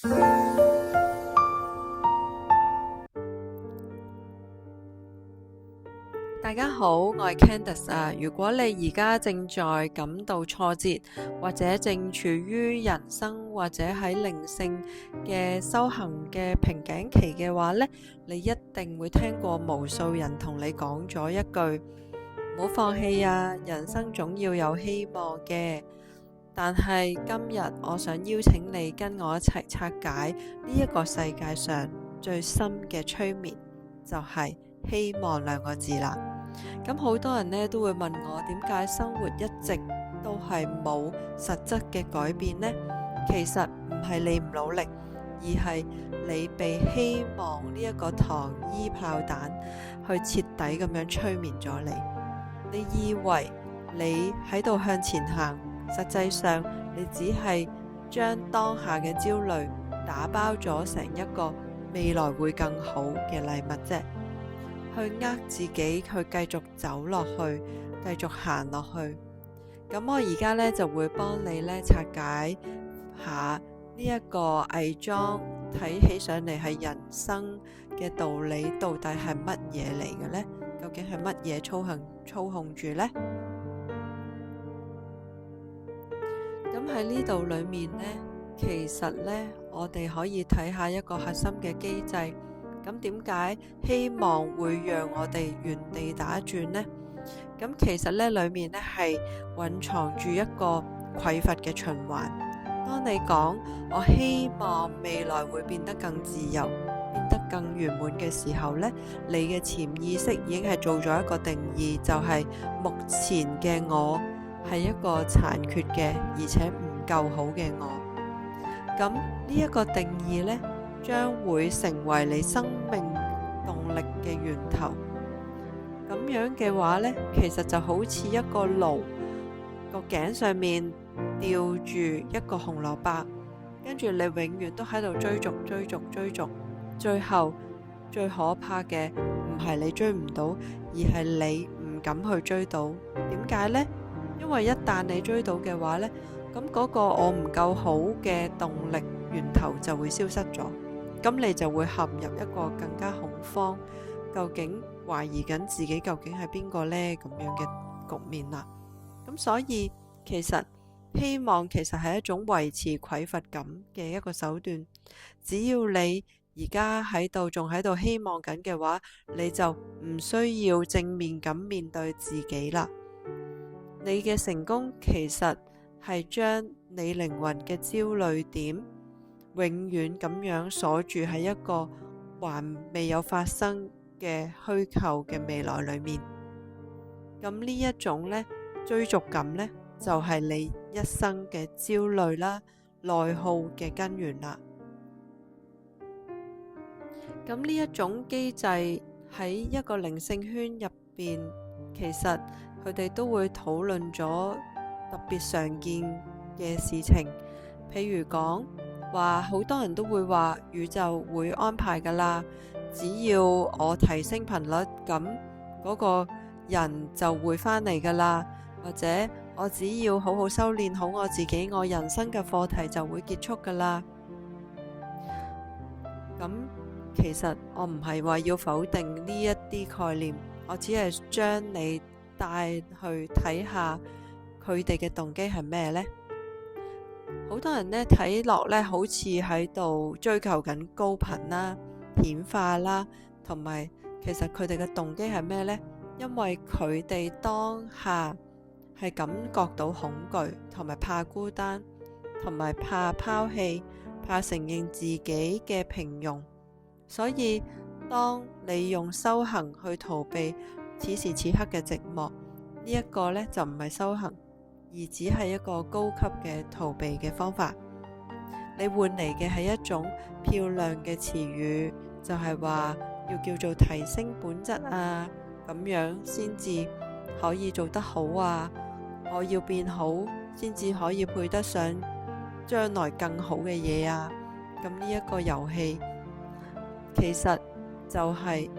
大家好，我係 Candice 啊。如果你而家正在感到挫折，或者正處於人生或者喺靈性嘅修行嘅瓶頸期嘅話呢，你一定會聽過無數人同你講咗一句唔好放棄啊，人生總要有希望嘅。但係今日我想邀請你跟我一齊拆解呢一個世界上最深嘅催眠，就係希望兩個字啦。咁好多人呢都會問我，點解生活一直都係冇實質嘅改變呢？其實唔係你唔努力，而係你被希望呢一個糖衣炮彈去徹底咁樣催眠咗你。你以為你喺度向前行，實際上你只係將當下嘅焦慮打包咗成一個未來會更好嘅禮物啫。去自己去繼續走落去，繼續行落去。咁我而家呢就會幫你呢拆解下呢一個偽裝，睇起上嚟係人生嘅道理，到底係乜嘢嚟嘅呢？究竟係乜嘢操控住呢？咁喺呢度裏面呢，其實呢，我哋可以睇下一個核心嘅機制。咁點解希望會讓我哋原地打轉呢？咁其實呢裏面呢係蘊藏住一個匱乏嘅循環。當你講我希望未來會變得更自由，變得更圓滿嘅時候呢，你嘅潛意識已經係做咗一個定義，就係目前嘅我係一個殘缺嘅，而且唔夠好嘅我。咁呢一個定義呢，將會成為你生命動力嘅源頭。咁樣嘅話呢，其實就好似一個爐，個頸上面吊住一個紅蘿蔔，跟住你永遠都喺度追逐，最後最可怕嘅唔係你追唔到，而係你唔敢去追到。點解呢？因為一旦你追到嘅話呢，咁嗰個我唔夠好嘅動力源頭就會消失咗。咁你就會陷入一個更加恐慌，究竟懷疑緊自己究竟係邊個呢？咁樣嘅局面啦。咁所以其實希望其實係一種維持匱乏感嘅一個手段。只要你而家仲喺度希望緊嘅話，你就唔需要正面咁面對自己啦。你嘅成功其實係將你靈魂嘅焦慮點永遠咁樣鎖住喺一個還未有發生嘅虛構嘅未來裏面。咁呢一種呢，追逐感呢，就係你一生嘅焦慮啦、內耗嘅根源啦。咁呢一種機制喺一個靈性圈入邊，其實佢哋都會討論咗特別常見嘅事情，譬如講話好多人都會話宇宙會安排噶啦，只要我提升頻率，咁嗰個人就會返嚟噶啦，或者我只要好好修煉好我自己，我人生嘅課題就會結束噶啦。咁其實我唔係話要否定呢一啲概念，我只係將你帶去睇下佢哋嘅動機係咩呢？好多人呢睇落呢好似喺度追求緊高頻啦、顯化啦，同埋其實佢哋嘅動機係咩呢？因為佢哋當下係感覺到恐懼，同埋怕孤單，同埋怕拋棄，怕承認自己嘅平庸。所以當你用修行去逃避此時此刻嘅寂寞，呢一個呢就唔係修行，而只係一個高級嘅逃避嘅方法。你換嚟嘅係一種漂亮嘅詞語，就係話要叫做提升本質啊，咁樣先至可以做得好啊，我要變好先至可以配得上將來更好嘅嘢啊。咁呢一個遊戲其實就係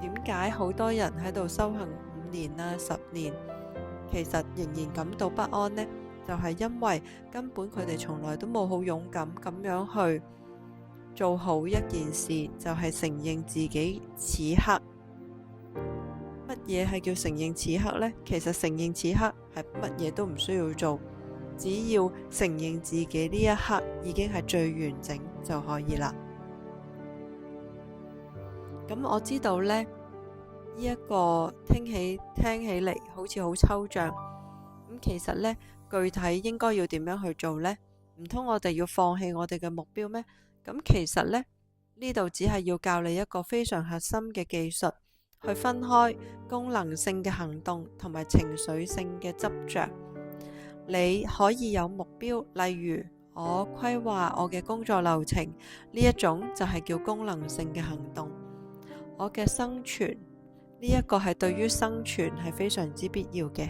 點解好多人喺度修行5年啊、10年，其實仍然感到不安呢？就係因為根本佢哋從來都冇好勇敢咁樣去做好一件事，就係承認自己此刻。乜嘢係叫承認此刻呢？其實承認此刻係乜嘢都唔需要做，只要承認自己呢一刻已經係最完整就可以啦。咁我知道呢，呢一個聽起嚟好似好抽象，咁其實呢，具體應該要點樣去做呢？唔通我哋要放棄我哋嘅目標咩？咁其實呢，呢度只係要教你一個非常核心嘅技術，去分開功能性嘅行動同埋情緒性嘅執着。你可以有目標，例如我規劃我嘅工作流程，呢一種就係叫功能性嘅行動。我嘅生存，呢一個係對於生存係非常之必要嘅。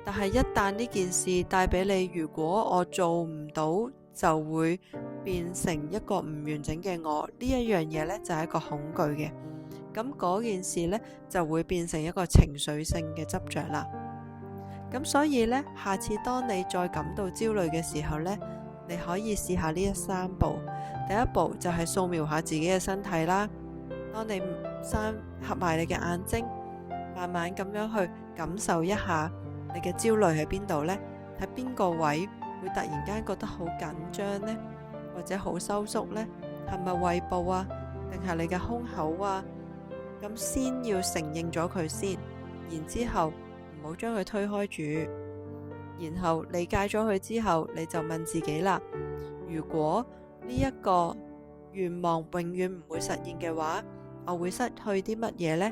但係一旦呢件事帶俾你，如果我做唔到，就會變成一個唔完整嘅我，呢一樣嘢呢，就係一個恐懼嘅。咁嗰件事呢，就會變成一個情緒性嘅執着啦。咁所以呢，下次當你再感到焦慮嘅時候呢，你可以試下呢3步。第一步就係掃描下自己嘅身體啦。當你合埋你嘅眼睛，慢慢咁樣去感受一下你嘅焦慮喺邊度呢？喺邊個位會突然間覺得好緊張呢？或者好收縮呢？係咪胃部啊？定係你嘅胸口啊？咁先要承認咗佢先，然之後唔好將佢推開住，然後理解咗佢之後，你就問自己啦：如果呢一個願望永遠唔會實現嘅話，我會失去啲乜嘢呢？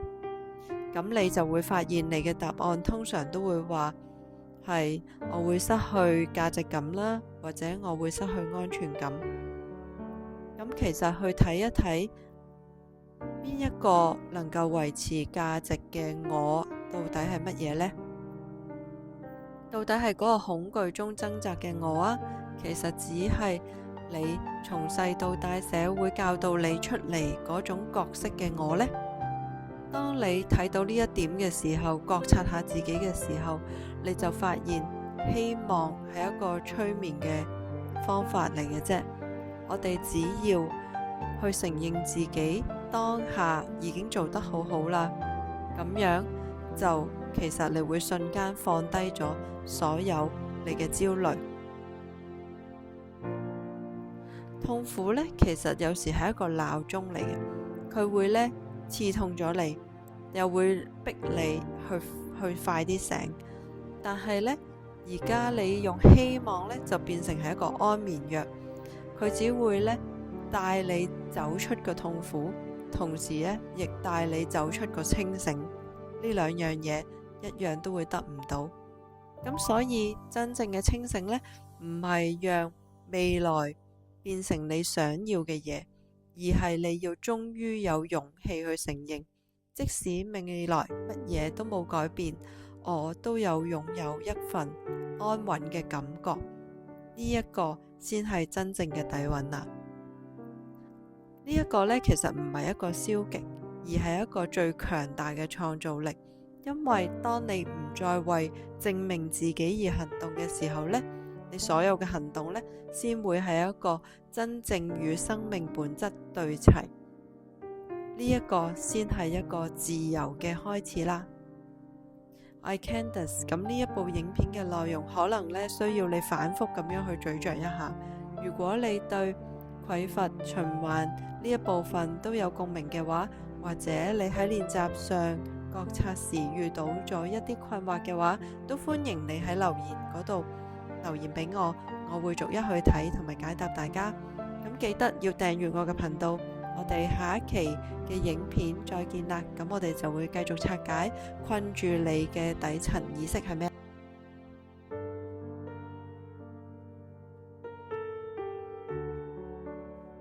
咁你就會發現你嘅答案通常都會話係我會失去價值感啦，或者我會失去安全感。咁其實去睇一睇邊一個能夠維持價值嘅我到底係乜嘢呢？到底係嗰個恐懼中掙扎嘅我啊？其實只係你從細到大社會教導你出嚟嗰種角色嘅我呢？當你睇到呢一點嘅時候，覺察下自己嘅時候，你就發現希望係一個催眠嘅方法嚟嘅啫。我哋只要去承認自己當下已經做得好好啦，咁樣就其實你會瞬間放低咗所有你嘅焦慮。痛苦呢，其實有時係一個鬧鐘嚟嘅，佢會呢刺痛咗你，又會逼你去快啲醒。但係呢，而家你用希望呢，就變成係一個安眠藥，佢只會呢帶你走出個痛苦，同時呢亦帶你走出個清醒。呢兩樣嘢一樣都會得唔到。咁所以真正嘅清醒呢，唔係讓未來變成你想要嘅嘢，而係你要終於有勇氣去承認，即使未來乜嘢都冇改變，我都有擁有一份安穩嘅感覺。呢一個先係真正嘅底蘊啦。呢一個呢，其實唔係一個消極，而係一個最強大嘅創造力。因為當你唔再為證明自己而行動嘅時候呢，你所有嘅行動呢，先會係一個真正與生命本質對齊。呢一個先係一個自由嘅開始啦。我係 Candice， 咁呢一部影片嘅內容可能呢需要你反覆咁樣去咀嚼一下。如果你對匱乏循環呢一部分都有共鳴嘅話，或者你喺練習上覺察時遇到咗一啲困惑嘅話，都歡迎你喺留言嗰度留言俾我，我會逐一去睇同埋解答大家。咁記得要訂閱我嘅頻道，我哋下一期嘅影片再見啦。咁我哋就會繼續拆解困住你嘅底層意識係咩。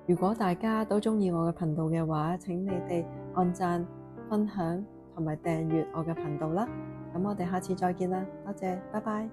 如果大家都鍾意我嘅頻道嘅話，請你哋按讚、分享同埋訂閱我嘅頻道啦。咁我哋下次再見啦，多謝，拜拜。